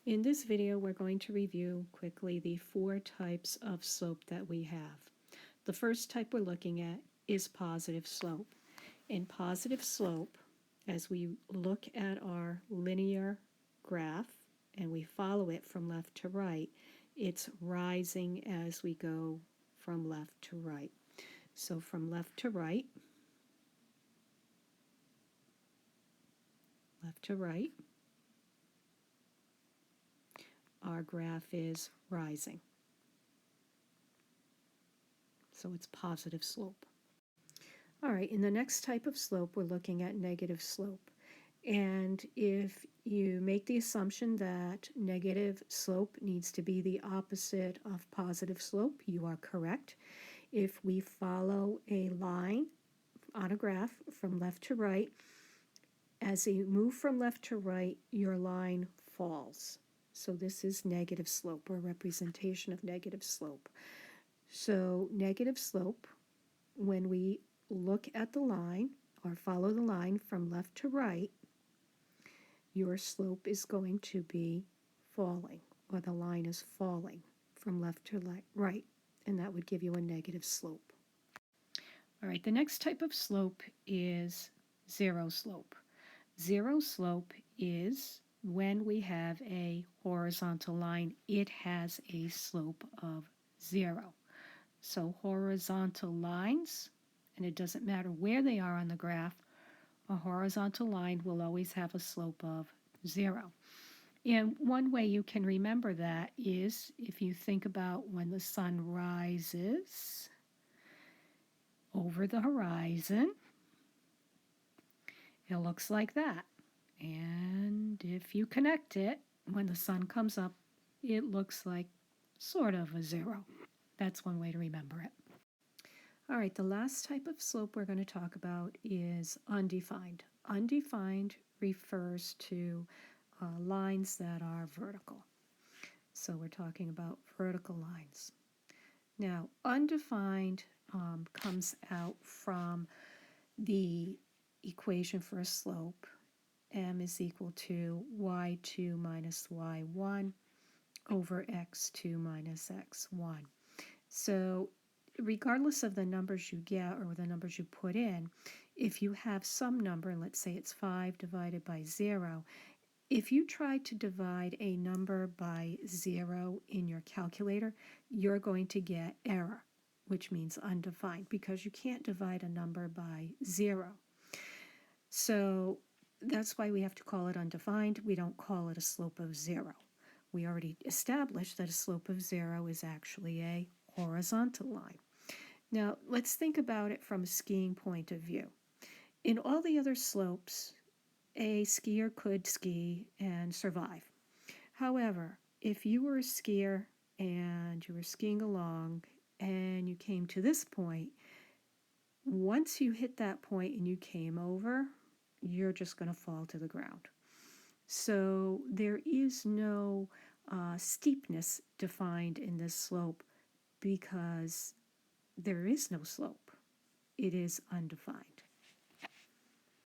In this video, we're going to review quickly the 4 types of slope that we have. The first type we're looking at is positive slope. In positive slope, as we look at our linear graph and we follow it from left to right, it's rising as we go from left to right. So from left to right, our graph is rising. So it's positive slope. All right, in the next type of slope, we're looking at negative slope. And if you make the assumption that negative slope needs to be the opposite of positive slope, you are correct. If we follow a line on a graph from left to right, as you move from left to right, your line falls. So this is negative slope, or representation of negative slope. So negative slope, when we look at the line or follow the line from left to right, your slope is going to be falling, or the line is falling from left to right, and that would give you a negative slope. All right, the next type of slope is zero slope. Zero slope is when we have a horizontal line, it has a slope of 0. So horizontal lines, and it doesn't matter where they are on the graph, a horizontal line will always have a slope of 0. And one way you can remember that is if you think about when the sun rises over the horizon, it looks like that. And if you connect it, when the sun comes up, it looks like sort of a 0. That's one way to remember it. All right, the last type of slope we're going to talk about is undefined. Undefined refers to lines that are vertical. So we're talking about vertical lines. Now, undefined comes out from the equation for a slope. M is equal to y2 minus y1 over x2 minus x1. So regardless of the numbers you get or the numbers you put in, if you have some number, let's say it's 5 divided by 0, if you try to divide a number by 0 in your calculator, you're going to get error, which means undefined, because you can't divide a number by 0. So that's why we have to call it undefined. We don't call it a slope of 0. We already established that a slope of 0 is actually a horizontal line. Now, let's think about it from a skiing point of view. In all the other slopes, a skier could ski and survive. However, if you were a skier and you were skiing along and you came to this point, once you hit that point and you came over, you're just going to fall to the ground. So there is no steepness defined in this slope because there is no slope. It is undefined.